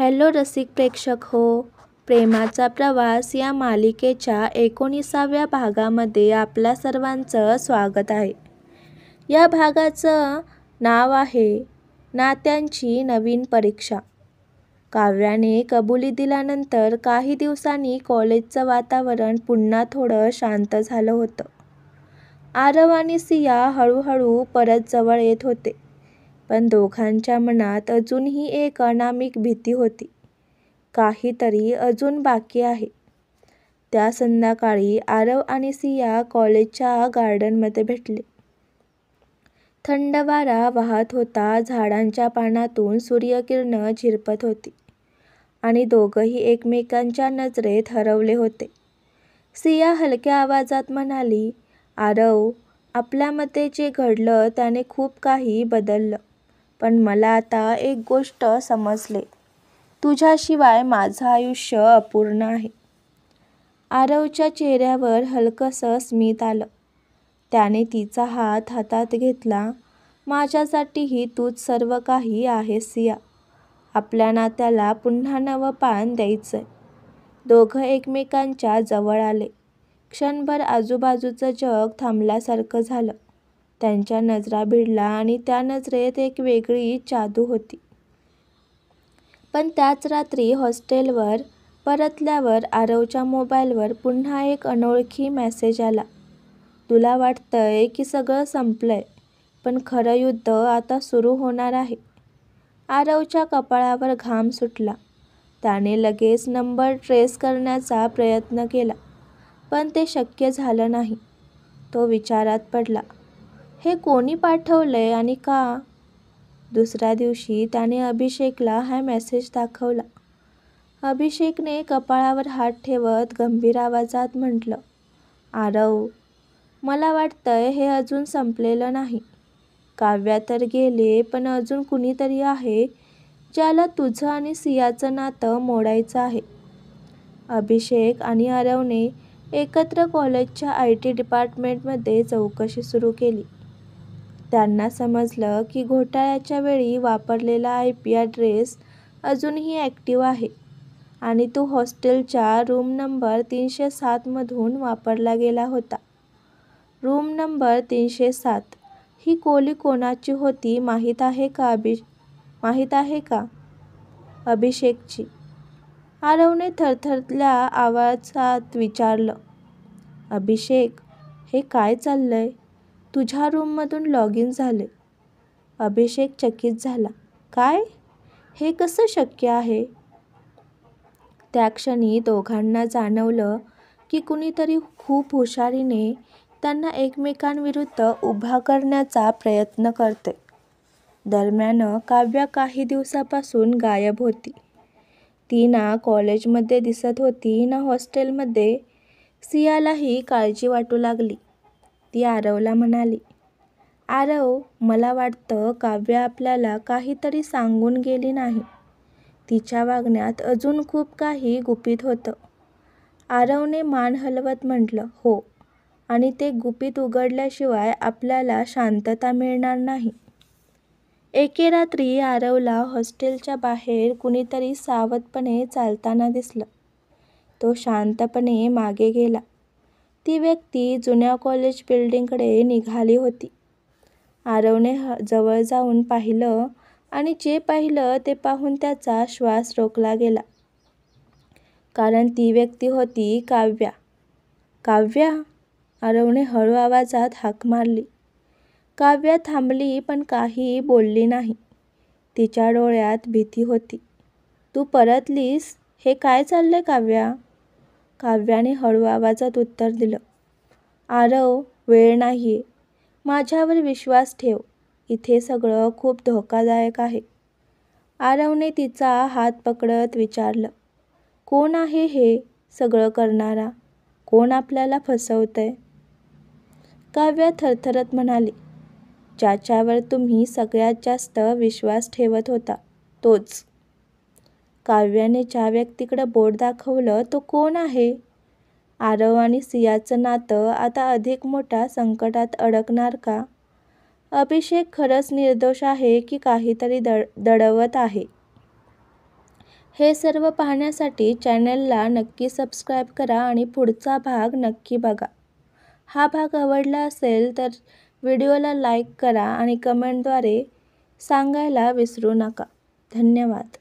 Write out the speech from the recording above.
Hello रसिक प्रेक्षक हो, प्रेमाचा प्रवास या मालिकेच्या 19व्या भागामध्ये आपल्या सर्वांचं स्वागत आहे. या भागाचं नाव आहे नात्यांची नवीन परीक्षा. काव्याने कबुली दिल्यानंतर काही दिवसांनी कॉलेजचं वातावरण पुन्हा थोडं शांत झालं होतं. आरव आणि सिया हळूहळू परत जवळ येत होते, पण दोघांच्या मनात अजूनही एक अनामिक भीती होती. काहीतरी अजून बाकी आहे. त्या संध्याकाळी आरव आणि सिया कॉलेजच्या गार्डनमध्ये भेटले. थंड वारा वाहत होता, झाडांच्या पानातून सूर्यकिरणं झिरपत होती आणि दोघंही एकमेकांच्या नजरेत हरवले होते. सिया हलक्या आवाजात म्हणाली, आरव, आपल्यामध्ये जे घडलं त्याने खूप काही बदललं, पण मला आता एक गोष्ट समजले, तुझ्याशिवाय माझं आयुष्य अपूर्ण आहे. आरवच्या चेहऱ्यावर हलकंसं स्मित आलं. त्याने तिचा हात हातात घेतला. माझ्यासाठीही तूच सर्व काही आहेस सिया. आपल्या नात्याला पुन्हा नवं पान द्यायचंय. दोघं एकमेकांच्या जवळ आले. क्षणभर आजूबाजूचं जग थांबल्यासारखं झालं. त्यांच्या नजरा भिडल्या आणि त्या नजरेत एक वेगळी जादू होती. पण त्याच रात्री हॉस्टेलवर परतल्यावर आरवच्या मोबाईलवर पुन्हा एक अनोळखी मेसेज आला. तुला वाटतंय की सगळं संपलंय, पण खरं युद्ध आता सुरू होणार आहे. आरवच्या कपाळावर घाम सुटला. त्याने लगेच नंबर ट्रेस करण्याचा प्रयत्न केला, पण ते शक्य झालं नाही. तो विचारात पडला. हे कोणी पाठवलंय आणि का? दुसऱ्या दिवशी त्याने अभिषेकला हा मेसेज दाखवला. अभिषेकने कपाळावर हात ठेवत गंभीर आवाजात म्हटलं, आरव, मला वाटतंय हे अजून संपलेलं नाही. काव्या तर गेले, पण अजून कुणीतरी आहे ज्याला तुझं आणि सियाचं नातं मोडायचं आहे. अभिषेक आणि आरवने एकत्र कॉलेजच्या IT डिपार्टमेंटमध्ये चौकशी सुरू केली. त्यांना समजलं की घोटाळ्याच्या वेळी वापरलेला IP ॲड्रेस अजूनही ॲक्टिव्ह आहे आणि तो हॉस्टेलच्या रूम नंबर 307 मधून वापरला गेला होता. रूम नंबर 307 ही खोली कोणाची होती माहीत आहे का? अभिषेकची. आरवने थरथरत्या आवाजात विचारलं. अभिषेक, हे काय चाललंय? तुझ्या रूममधून लॉग इन झाले. अभिषेक चकित झाला. काय? हे कसं शक्य आहे? त्या क्षणी दोघांना जाणवलं की कुणीतरी खूप हुशारीने त्यांना एकमेकांविरुद्ध उभा करण्याचा प्रयत्न करतंय. दरम्यान काव्या काही दिवसापासून गायब होती. ती ना कॉलेजमध्ये दिसत होती ना हॉस्टेलमध्ये. सियालाही काळजी वाटू लागली. ती आरवला म्हणाली, आरव, मला वाटतं काव्या आपल्याला काहीतरी सांगून गेली नाही. तिच्या वागण्यात अजून खूप काही गुपित होतं. आरवने मान हलवत म्हटलं, हो, आणि ते गुपित उघडल्याशिवाय आपल्याला शांतता मिळणार नाही. एके रात्री आरवला हॉस्टेलच्या बाहेर कुणीतरी सावधपणे चालताना दिसलं. तो शांतपणे मागे गेला. ती व्यक्ती जुन्या कॉलेज बिल्डिंगकडे निघाली होती. आरवने जवळ जाऊन पाहिलं आणि जे पाहिलं ते पाहून त्याचा श्वास रोखला गेला. कारण ती व्यक्ती होती काव्या. काव्या? आरवने हळू आवाजात हाक मारली. काव्या थांबली, पण काही बोलली नाही. तिच्या डोळ्यात भीती होती. तू परतलीस? हे काय चाललंय काव्या? काव्याने हळू आवाजात उत्तर दिलं. आरव, वेळ नाहीये. माझ्यावर विश्वास ठेव. इथे सगळं खूप धोकादायक आहे. आरवने तिचा हात पकडत विचारलं, कोण आहे हे सगळं करणारा? कोण आपल्याला फसवतंय? काव्या थरथरत म्हणाली, ज्याच्यावर तुम्ही सगळ्यात जास्त विश्वास ठेवत होता तोच. काव्याने ज्या व्यक्तीकडे बोट दाखवलं तो कोण आहे? आरव आणि सियाचं नातं आता अधिक मोठ्या संकटात अडकणार का? अभिषेक खरंच निर्दोष आहे की काहीतरी दडवत आहे? हे सर्व पाहण्यासाठी चॅनलला नक्की सबस्क्राईब करा आणि पुढचा भाग नक्की बघा. हा भाग आवडला असेल तर व्हिडिओला लाईक करा आणि कमेंटद्वारे सांगायला विसरू नका. धन्यवाद.